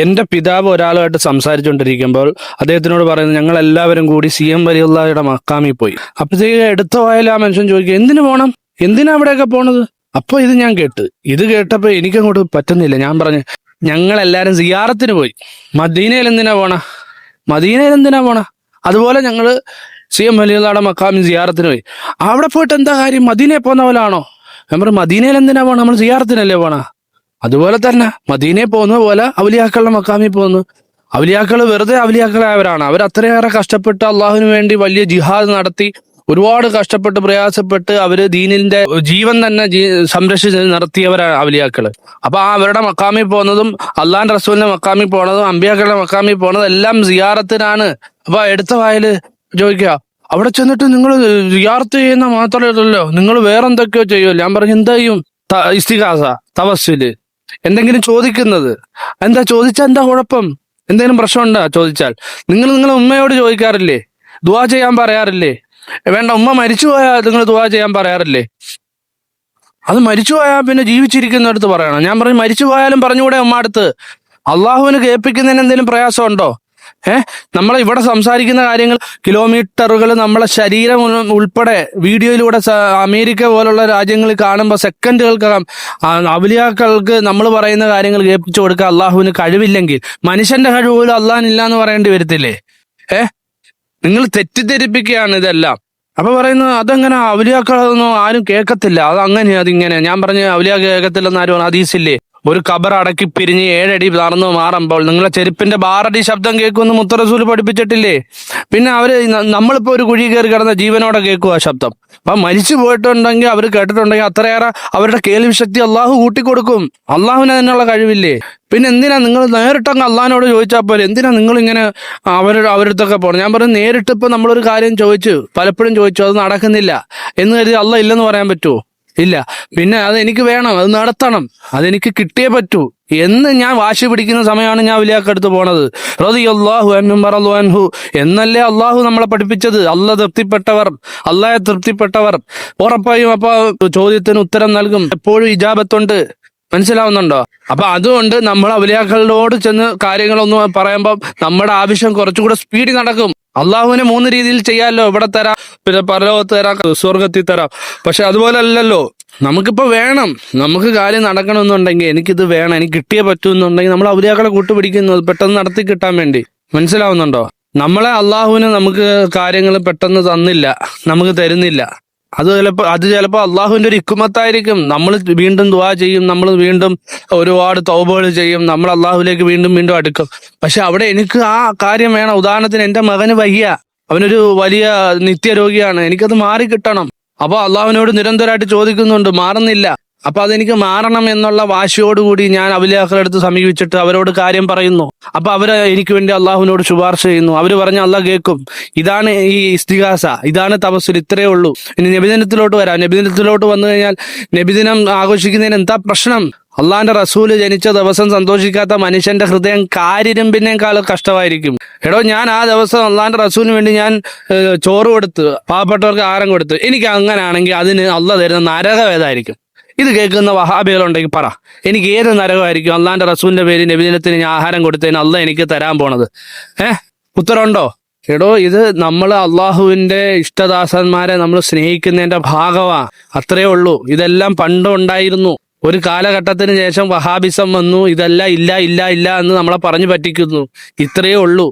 എന്റെ പിതാവ് ഒരാളുമായിട്ട് സംസാരിച്ചുകൊണ്ടിരിക്കുമ്പോൾ അദ്ദേഹത്തിനോട് പറയുന്നത് ഞങ്ങൾ എല്ലാവരും കൂടി CM വലിയുള്ളയുടെ മക്കാമിൽ പോയി. അപ്പോഴത്തേക്ക് എടുത്ത വായിൽ ആ മനുഷ്യൻ ചോദിക്കുക, എന്തിനു പോണം, എന്തിനാ അവിടെയൊക്കെ പോണത്? അപ്പൊ ഇത് ഞാൻ കേട്ട്, ഇത് കേട്ടപ്പോ എനിക്കങ്ങോട്ട് പറ്റുന്നില്ല. ഞാൻ പറഞ്ഞു, ഞങ്ങൾ എല്ലാരും സിയാറത്തിന് പോയി. മദീനയിൽ എന്തിനാ പോണ? അതുപോലെ ഞങ്ങള് CM വലിയുള്ളയുടെ മക്കാമിൽ സിയാറത്തിന് പോയി. അവിടെ പോയിട്ട് എന്താ കാര്യം? മദീനയിൽ പോകുന്ന പോലെ ആണോ? ഞാൻ പറഞ്ഞു, മദീനയിൽ എന്തിനാ പോണ? നമ്മൾ സിയാറത്തിനല്ലേ പോണ? അതുപോലെ തന്നെ മദീനയിൽ പോകുന്നത് പോലെ ഔലിയാക്കളുടെ മക്കാമിൽ പോകുന്നു. ഔലിയാക്കൾ വെറുതെ ഔലിയാക്കളായവരാണ്. അവർ അത്രയേറെ കഷ്ടപ്പെട്ട് അള്ളാഹുവിന് വേണ്ടി വലിയ ജിഹാദ് നടത്തി, ഒരുപാട് കഷ്ടപ്പെട്ട് പ്രയാസപ്പെട്ട് അവര് ദീനിന്റെ ജീവൻ തന്നെ സംരക്ഷിച്ച് നിർത്തിയവരാണ് ഔലിയാക്കള്. അപ്പൊ അവരുടെ മക്കാമിൽ പോകുന്നതും അള്ളാഹിന്റെ റസൂലിന്റെ മക്കാമിൽ പോണതും അമ്പിയാക്കളുടെ മക്കാമിൽ പോണതും എല്ലാം സിയാറത്തിനാണ്. അപ്പൊ എടുത്ത വായില് ചോദിക്കുക, അവിടെ ചെന്നിട്ട് നിങ്ങൾ സിയാറത്ത് ചെയ്യുന്ന മാത്രമല്ലല്ലോ, നിങ്ങൾ വേറെന്തൊക്കെയോ ചെയ്യുമല്ലോ. ഞാൻ പറഞ്ഞു, എന്താ ചെയ്യും? ഇസ്തിഗാസ, തവസ്സുല്, എന്തെങ്കിലും ചോദിക്കുന്നത്. എന്താ ചോദിച്ചാൽ എന്താ കുഴപ്പം? എന്തെങ്കിലും പ്രശ്നമുണ്ടോ ചോദിച്ചാൽ? നിങ്ങളുടെ ഉമ്മയോട് ചോദിക്കാറില്ലേ? ദുആ ചെയ്യാൻ പറയാറില്ലേ? വേണ്ട, ഉമ്മ മരിച്ചു പോയാൽ നിങ്ങൾ ദുആ ചെയ്യാൻ പറയാറില്ലേ? അത് മരിച്ചു പോയാൽ പിന്നെ ജീവിച്ചിരിക്കുന്നിടത്ത് പറയണം. ഞാൻ പറഞ്ഞു, മരിച്ചു പോയാലും പറഞ്ഞുകൂടെ ഉമ്മ അടുത്ത്? അള്ളാഹുവിന് കേൾപ്പിക്കുന്നതിന് എന്തെങ്കിലും പ്രയാസമുണ്ടോ? നമ്മൾ ഇവിടെ സംസാരിക്കുന്ന കാര്യങ്ങൾ കിലോമീറ്ററുകൾ നമ്മളെ ശരീരം ഉൾപ്പെടെ വീഡിയോയിലൂടെ അമേരിക്ക പോലുള്ള രാജ്യങ്ങളിൽ കാണുമ്പോൾ സെക്കൻഡുകൾക്കകം ഔലിയാക്കൾക്ക് നമ്മൾ പറയുന്ന കാര്യങ്ങൾ കേൾപ്പിച്ചു കൊടുക്കാൻ അള്ളാഹുവിന് കഴിവില്ലെങ്കിൽ മനുഷ്യന്റെ കഴിവ് പോലും അള്ളാഹിനില്ല എന്ന് പറയേണ്ടി വരത്തില്ലേ? നിങ്ങൾ തെറ്റിദ്ധരിപ്പിക്കുകയാണ് ഇതെല്ലാം. അപ്പൊ പറയുന്നത്, അതെങ്ങനെ ഔലിയാക്കളൊന്നും ആരും കേൾക്കത്തില്ല, അതിങ്ങനെ. ഞാൻ പറഞ്ഞു, ഔലിയാക്ക കേൾക്കത്തില്ലെന്ന് ആരും ഹദീസില്ലേ? ഒരു ഖബർ അടക്കി പിരിഞ്ഞ് 7 അടി നടന്നു മാറുമ്പോൾ നിങ്ങളെ ചെരുപ്പിന്റെ 6 അടി ശബ്ദം കേൾക്കുമെന്ന് മുത്ത റസൂൽ പഠിപ്പിച്ചിട്ടില്ലേ? പിന്നെ അവര് നമ്മളിപ്പോ ഒരു കുഴി കയറി കിടന്ന ജീവനോടെ കേൾക്കും ആ ശബ്ദം. അപ്പൊ മരിച്ചു പോയിട്ടുണ്ടെങ്കിൽ അവർ കേട്ടിട്ടുണ്ടെങ്കിൽ അത്രയേറെ അവരുടെ കേൾവി ശക്തി അള്ളാഹു കൂട്ടിക്കൊടുക്കും. അള്ളാഹുവിന് അതിനുള്ള കഴിവില്ലേ? പിന്നെ എന്തിനാ നിങ്ങൾ നേരിട്ടങ്ങ് അള്ളാഹിനോട് ചോദിച്ചാൽ പോലെ എന്തിനാ നിങ്ങൾ ഇങ്ങനെ അവരടുത്തൊക്കെ പോകണം? ഞാൻ പറഞ്ഞു, നേരിട്ട് ഇപ്പൊ നമ്മളൊരു കാര്യം പലപ്പോഴും ചോദിച്ചു, അത് നടക്കുന്നില്ല എന്ന് കരുതി അള്ളാഹ് ഇല്ലെന്ന് പറയാൻ പറ്റുമോ? ഇല്ല. പിന്നെ അത് എനിക്ക് വേണം, അത് നടത്തണം, അതെനിക്ക് കിട്ടിയേ പറ്റൂ എന്ന് ഞാൻ വാശി പിടിക്കുന്ന സമയമാണ് ഞാൻ ഔലിയാക്കടുത്ത് പോണത്. റളിയല്ലാഹു അൻഹും വറളു അൻഹു എന്നല്ലേ അള്ളാഹു നമ്മളെ പഠിപ്പിച്ചത്. അള്ളാഹെ തൃപ്തിപ്പെട്ടവർ ഉറപ്പായും അപ്പൊ ചോദ്യത്തിന് ഉത്തരം നൽകും. എപ്പോഴും ഇജാബത്തുണ്ട്. മനസ്സിലാവുന്നുണ്ടോ? അപ്പൊ അതുകൊണ്ട് നമ്മൾ ഔലിയാക്കളോട് ചെന്ന് കാര്യങ്ങളൊന്നും പറയുമ്പോൾ നമ്മുടെ ആവശ്യം കുറച്ചുകൂടെ സ്പീഡിൽ നടക്കും. അള്ളാഹുവിനെ 3 രീതിയിൽ ചെയ്യാമല്ലോ. ഇവിടെ തരാം, പിന്നെ പരലോകത്ത് തരാം, സ്വർഗത്തിൽ തരാം. പക്ഷെ അതുപോലെ അല്ലല്ലോ. നമുക്കിപ്പോ വേണം, നമുക്ക് കാര്യം നടക്കണമെന്നുണ്ടെങ്കിൽ എനിക്കിത് വേണം, എനിക്ക് കിട്ടിയേ പറ്റൂ എന്നുണ്ടെങ്കിൽ നമ്മൾ ഔലിയാക്കളെ കൂട്ടുപിടിക്കുന്നത് പെട്ടെന്ന് നടത്തി കിട്ടാൻ വേണ്ടി. മനസ്സിലാവുന്നുണ്ടോ? നമ്മളെ അള്ളാഹുവിന് നമുക്ക് കാര്യങ്ങൾ പെട്ടെന്ന് തന്നില്ല, നമുക്ക് തരുന്നില്ല. അത് ചിലപ്പോ അള്ളാഹുവിന്റെ ഒരു ഹിക്മത്തായിരിക്കും. നമ്മൾ വീണ്ടും ദുആ ചെയ്യും, നമ്മൾ വീണ്ടും ഒരുപാട് തൗബകൾ ചെയ്യും, നമ്മൾ അള്ളാഹുവിലേക്ക് വീണ്ടും വീണ്ടും അടുക്കും. പക്ഷെ അവിടെ എനിക്ക് ആ കാര്യം വേണം. ഉദാഹരണത്തിന്, എന്റെ മകന് വയ്യ, അവനൊരു വലിയ നിത്യരോഗിയാണ്, എനിക്കത് മാറി കിട്ടണം. അപ്പൊ അള്ളാഹുവിനോട് നിരന്തരമായിട്ട് ചോദിക്കുന്നുണ്ട്, മാറുന്നില്ല. അപ്പൊ അതെനിക്ക് മാറണം എന്നുള്ള വാശിയോടുകൂടി ഞാൻ ഔലിയാക്കളുടെ അടുത്ത് സമീപിച്ചിട്ട് അവരോട് കാര്യം പറയുന്നു. അപ്പൊ അവര് എനിക്ക് വേണ്ടി അള്ളാഹുവിനോട് ശുപാർശ ചെയ്യുന്നു. അവര് പറഞ്ഞ അള്ളാഹ് കേൾക്കും. ഇതാണ് ഈ ഇസ്തിഗാസ, ഇതാണ് തവസ്സുൽ. ഇത്രയേ ഉള്ളൂ. ഇനി നബിദിനത്തിലോട്ട് വരാം. നബിദിനത്തിലോട്ട് വന്നു കഴിഞ്ഞാൽ നബിദിനം ആഘോഷിക്കുന്നതിന് എന്താ പ്രശ്നം? അള്ളാഹിന്റെ റസൂല് ജനിച്ച ദിവസം സന്തോഷിക്കാത്ത മനുഷ്യന്റെ ഹൃദയം കാരിരുമ്പിനേക്കാൾ കഷ്ടമായിരിക്കും. എടോ, ഞാൻ ആ ദിവസം അള്ളാഹിന്റെ റസൂലിന് വേണ്ടി ഞാൻ ചോറ് കൊടുത്ത്, പാവപ്പെട്ടവർക്ക് ആഹാരം കൊടുത്ത്, എനിക്ക് അങ്ങനാണെങ്കിൽ അതിന് അള്ളാഹ് തരുന്ന നരകം ഏതായിരിക്കും? ഇത് കേൾക്കുന്ന വഹാബികളുണ്ടെങ്കിൽ പറ, എനിക്ക് ഏത് നരകമായിരിക്കും അള്ളാഹിന്റെ റസൂലിന്റെ പേര് നബിദിനത്തിന് ഞാൻ ആഹാരം കൊടുത്തതിന് അള്ളാഹ് എനിക്ക് തരാൻ പോണത്? ഉത്തരവുണ്ടോ? എടോ, ഇത് നമ്മൾ അള്ളാഹുവിന്റെ ഇഷ്ടദാസന്മാരെ നമ്മൾ സ്നേഹിക്കുന്നതിന്റെ ഭാഗമാ. അത്രേ ഉള്ളൂ. ഇതെല്ലാം പണ്ടും ഉണ്ടായിരുന്നു. ഒരു കാലഘട്ടത്തിന് ശേഷം വഹാബിസം വന്നു, ഇതെല്ലാം ഇല്ല ഇല്ല ഇല്ല എന്ന് നമ്മളെ പറഞ്ഞു പറ്റിക്കുന്നു. ഇത്രയേ ഉള്ളൂ.